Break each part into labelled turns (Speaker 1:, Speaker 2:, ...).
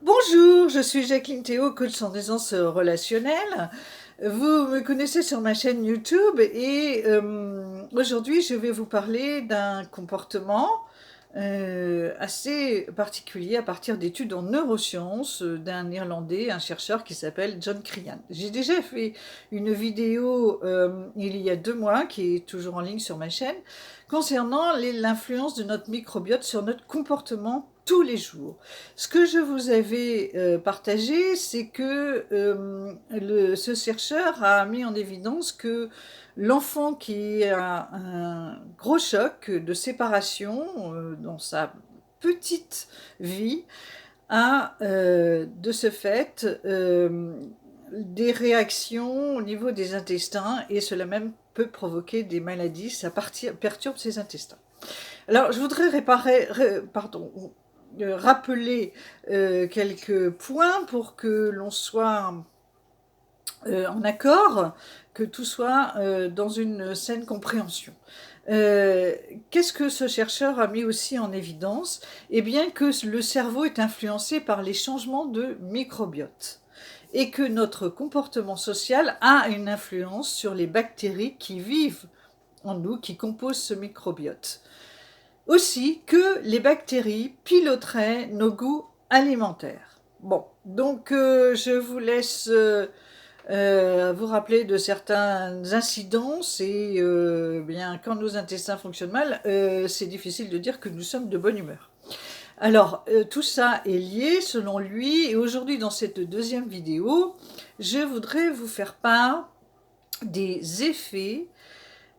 Speaker 1: Bonjour, je suis Jacqueline Théo, coach en aisance relationnelle. Vous me connaissez sur ma chaîne YouTube et aujourd'hui je vais vous parler d'un comportement assez particulier à partir d'études en neurosciences d'un Irlandais, un chercheur qui s'appelle John Crean. J'ai déjà fait une vidéo il y a 2 mois qui est toujours en ligne sur ma chaîne concernant l'influence de notre microbiote sur notre comportement tous les jours. Ce que je vous avais partagé, c'est que ce chercheur a mis en évidence que l'enfant qui a un gros choc de séparation dans sa petite vie a de ce fait des réactions au niveau des intestins et cela même peut provoquer des maladies, ça perturbe ses intestins. Alors je voudrais rappeler quelques points pour que l'on soit en accord, que tout soit dans une saine compréhension. Qu'est-ce que ce chercheur a mis aussi en évidence? Eh bien que le cerveau est influencé par les changements de microbiote et que notre comportement social a une influence sur les bactéries qui vivent en nous, qui composent ce microbiote. Aussi que les bactéries piloteraient nos goûts alimentaires. Bon, donc je vous laisse vous rappeler de certains incidents. C'est bien quand nos intestins fonctionnent mal, c'est difficile de dire que nous sommes de bonne humeur. Alors, tout ça est lié selon lui, et aujourd'hui dans cette deuxième vidéo, je voudrais vous faire part des effets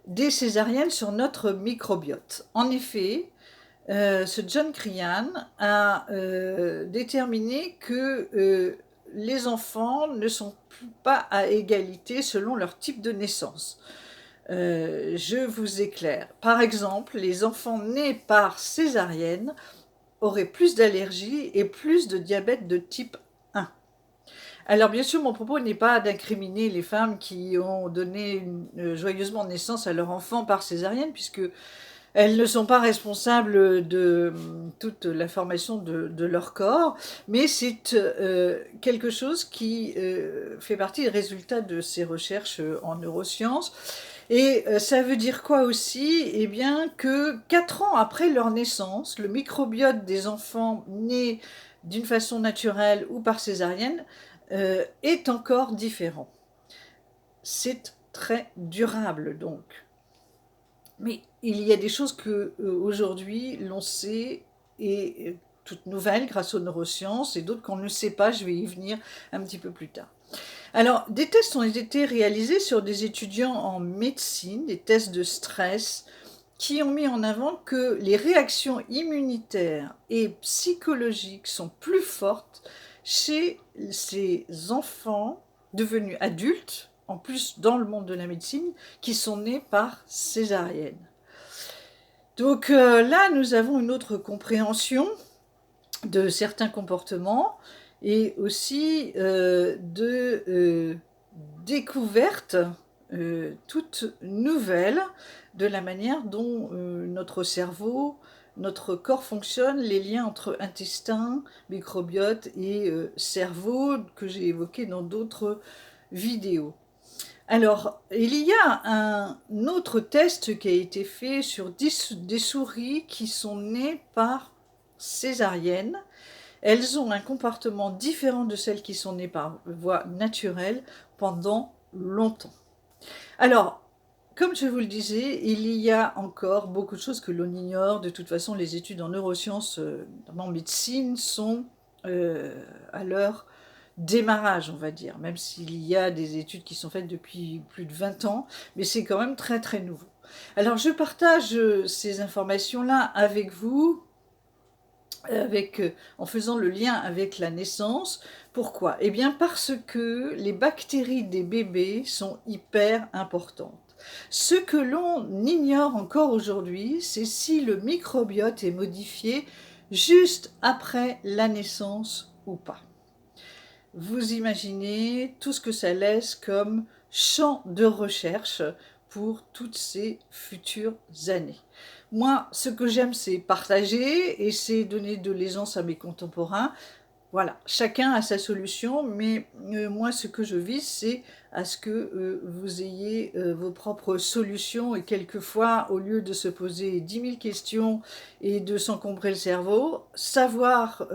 Speaker 1: des césariennes sur notre microbiote. En effet, ce John Crean a déterminé que les enfants ne sont pas à égalité selon leur type de naissance. Je vous éclaire. Par exemple, les enfants nés par césarienne auraient plus d'allergies et plus de diabète de type 1. Alors bien sûr, mon propos n'est pas d'incriminer les femmes qui ont donné joyeusement naissance à leur enfant par césarienne, puisque elles ne sont pas responsables de toute la formation de leur corps, mais c'est quelque chose qui fait partie des résultats de ces recherches en neurosciences. Et ça veut dire quoi aussi? Eh bien que 4 ans après leur naissance, le microbiote des enfants nés d'une façon naturelle ou par césarienne est encore différent. C'est très durable donc. Mais il y a des choses que aujourd'hui l'on sait et toutes nouvelles grâce aux neurosciences et d'autres qu'on ne sait pas, je vais y venir un petit peu plus tard. Alors, des tests ont été réalisés sur des étudiants en médecine, des tests de stress, qui ont mis en avant que les réactions immunitaires et psychologiques sont plus fortes chez ces enfants devenus adultes, en plus dans le monde de la médecine, qui sont nés par césarienne. Donc là, nous avons une autre compréhension de certains comportements et aussi de découvertes toutes nouvelles de la manière dont notre cerveau, notre corps fonctionne, les liens entre intestin, microbiote et cerveau que j'ai évoqué dans d'autres vidéos. Alors, il y a un autre test qui a été fait sur des souris qui sont nées par césarienne. Elles ont un comportement différent de celles qui sont nées par voie naturelle pendant longtemps. Alors, comme je vous le disais, il y a encore beaucoup de choses que l'on ignore. De toute façon, les études en neurosciences, notamment en médecine, sont à leur démarrage, on va dire, même s'il y a des études qui sont faites depuis plus de 20 ans, mais c'est quand même très très nouveau. Alors je partage ces informations-là avec vous, en faisant le lien avec la naissance. Pourquoi? Eh bien parce que les bactéries des bébés sont hyper importantes. Ce que l'on ignore encore aujourd'hui, c'est si le microbiote est modifié juste après la naissance ou pas. Vous imaginez tout ce que ça laisse comme champ de recherche pour toutes ces futures années. Moi, ce que j'aime, c'est partager et c'est donner de l'aisance à mes contemporains. Voilà, chacun a sa solution, mais moi ce que je vise, c'est à ce que vous ayez vos propres solutions et quelquefois, au lieu de se poser 10 000 questions et de s'encombrer le cerveau, savoir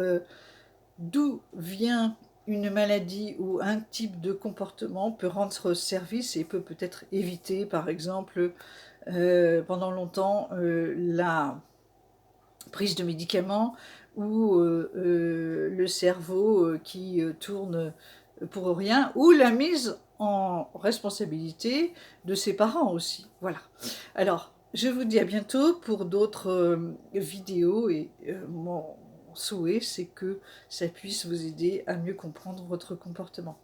Speaker 1: d'où vient une maladie ou un type de comportement peut rendre service et peut peut-être éviter, par exemple, pendant longtemps, la prise de médicaments ou le cerveau qui tourne pour rien, ou la mise en responsabilité de ses parents aussi. Voilà. Alors, je vous dis à bientôt pour d'autres vidéos et mon souhait, c'est que ça puisse vous aider à mieux comprendre votre comportement.